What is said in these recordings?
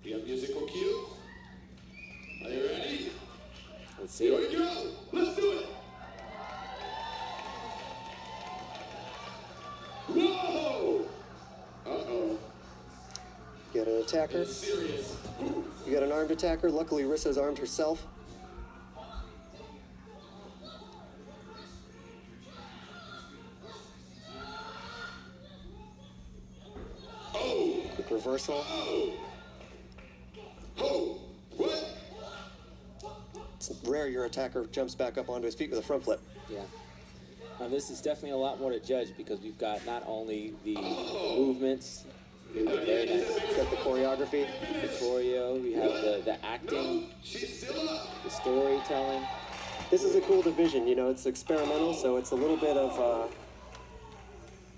We have musical cue. Are you ready? Let's see. Here we go. Let's do it. Whoa! Uh-oh. You got an attacker. Serious. You got an armed attacker. Luckily, Rissa's armed herself. Oh! Quick reversal. Oh! Oh! What? It's rare your attacker jumps back up onto his feet with a front flip. Yeah. Now this is definitely a lot more to judge because we've got not only the movements, very nice. We've got the choreography. The choreo, we have the acting, She's still up. the storytelling. This is a cool division. You know, it's experimental, so it's a little bit of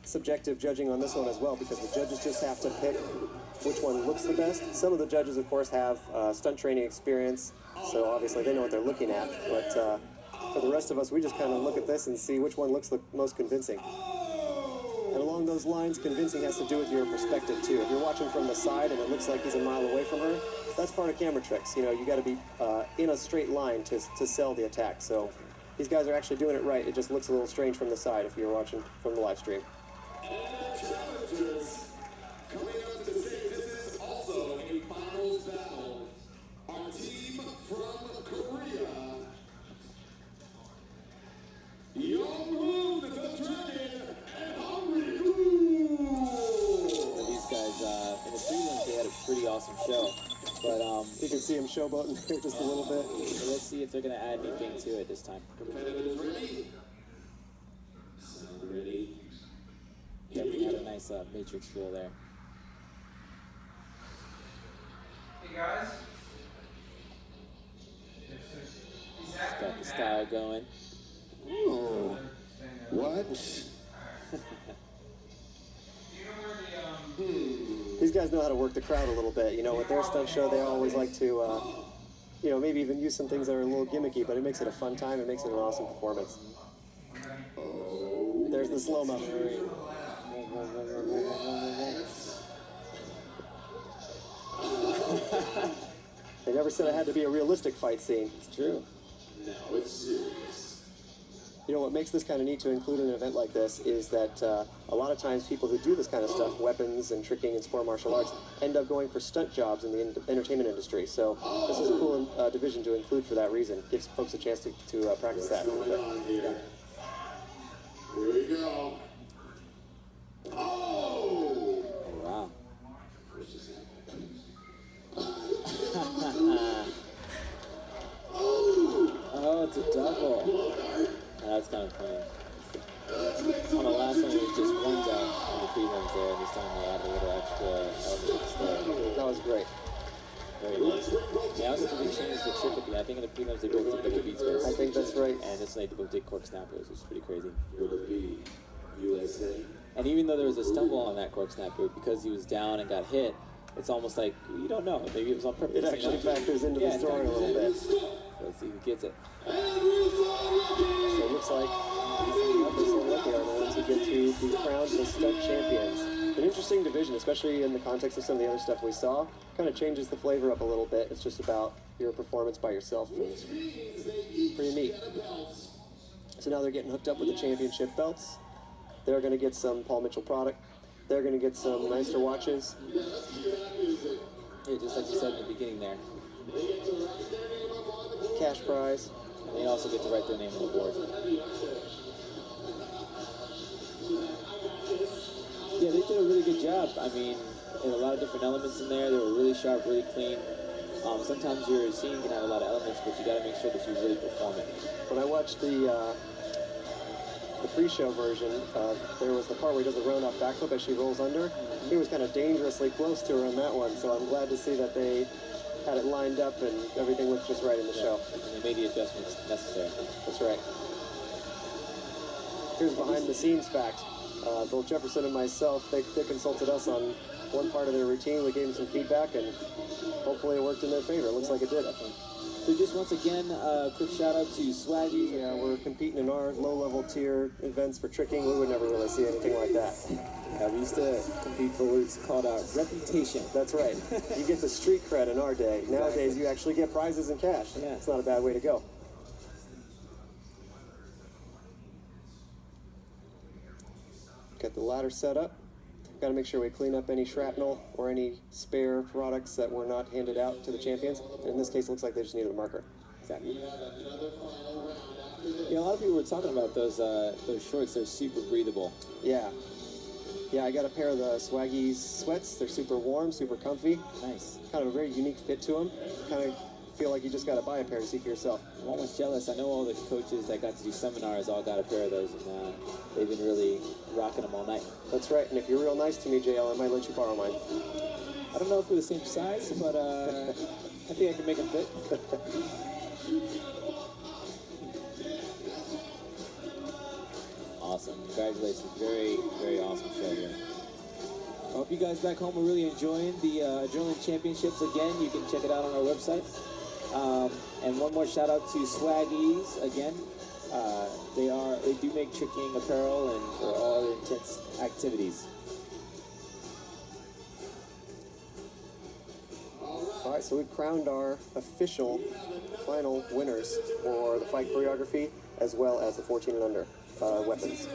subjective judging on this one as well, because the judges just have to pick which one looks the best. Some of the judges, of course, have stunt training experience, so obviously they know what they're looking at. But for the rest of us, we just kind of look at this and see which one looks the most convincing. And along those lines, convincing has to do with your perspective too. If you're watching from the side and it looks like he's a mile away from her, that's part of camera tricks. You know, you got to be in a straight line to sell the attack. So these guys are actually doing it right. It just looks a little strange from the side if you're watching from the live stream. Challengers coming up to say this is also a finals battle. Our team from Korea, Young-hoon, the Dragon, and Hungry Ghoul. These guys, in the prelims, they had a pretty awesome show. But You can see him showboating there just a little bit. so let's see if they're going to add anything to it this time. Competitors ready? Sound ready? Yeah, we had a nice Matrix feel there. Hey guys. Got the style going. Oh, what? These guys know how to work the crowd a little bit. You know, with their stunt show, they always like to, you know, maybe even use some things that are a little gimmicky, but it makes it a fun time. It makes it an awesome performance. There's the slow-mo. They never said it had to be a realistic fight scene. It's true. Now it's serious. You know, what makes this kind of neat to include in an event like this is that a lot of times people who do this kind of stuff, weapons and tricking and sport martial arts, end up going for stunt jobs in the entertainment industry. So this is a cool division to include for that reason. Gives folks a chance to practice that a little bit. Here we go. Oh! Oh, wow. Oh, it's a double. That's kind of funny. On the last one, it was just one down on the prelims there, and this time they added a little extra element of story. That was great. Very nice. They also did change the trick at the end. I think in the prelims they both did double beats first. I think that's right. And this night they both did cork snappers, which is pretty crazy. USA. And even though there was a stumble on that cork snapper, because he was down and got hit, it's almost like, you don't know, maybe it was on purpose. It actually factors into the story a little bit. So let's see who gets it. So it looks like these lucky are the ones who get to be crowned the stunt champions. An interesting division, especially in the context of some of the other stuff we saw. Kind of changes the flavor up a little bit. It's just about your performance by yourself. It's pretty neat. So now they're getting hooked up with the championship belts. They're going to get some Paul Mitchell product. They're going to get some nicer watches. Yeah, just like you said in the beginning there. Cash prize. And they also get to write their name on the board. Yeah, they did a really good job. I mean, there were a lot of different elements in there. They were really sharp, really clean. Sometimes your scene can have a lot of elements, but you got to make sure that you really perform it. When I watched the pre-show version, there was the part where he does the round-off backflip as she rolls under. He was kind of dangerously close to her on that one, so I'm glad to see that they had it lined up and everything looked just right in the show. And they made the adjustments necessary. That's right. Here's behind-the-scenes fact. Both Jefferson and myself, they consulted us on one part of their routine. We gave them some feedback, and hopefully it worked in their favor. It looks like it did. So just once again, a quick shout out to Swaggy. Yeah, we're competing in our low-level tier events for tricking. We would never really see anything like that. Yeah, we used to compete for what's called reputation. That's right. You get the street cred in our day. Nowadays, you actually get prizes and cash. Yeah. It's not a bad way to go. Get the ladder set up. Got to make sure we clean up any shrapnel or any spare products that were not handed out to the champions. In this case, it looks like they just needed a marker. Exactly. Yeah, a lot of people were talking about those shorts. They're super breathable. Yeah. Yeah, I got a pair of the Swaggies sweats. They're super warm, super comfy. Nice. Kind of a very unique fit to them. Kind of feel like you just got to buy a pair to see for yourself. I'm almost jealous. I know all the coaches that got to do seminars all got a pair of those, and they've been really rocking them all night. That's right. And if you're real nice to me, JL, I might let you borrow mine. I don't know if we're the same size, but I think I can make them fit. Awesome. Congratulations. Very, very awesome show here. I hope you guys back home are really enjoying the Adrenaline Championships. Again, you can check it out on our website. And one more shout out to Swaggies again. They do make tricking apparel and for all other intense activities. All right, so we've crowned our official final winners for the fight choreography as well as the 14 and under weapons.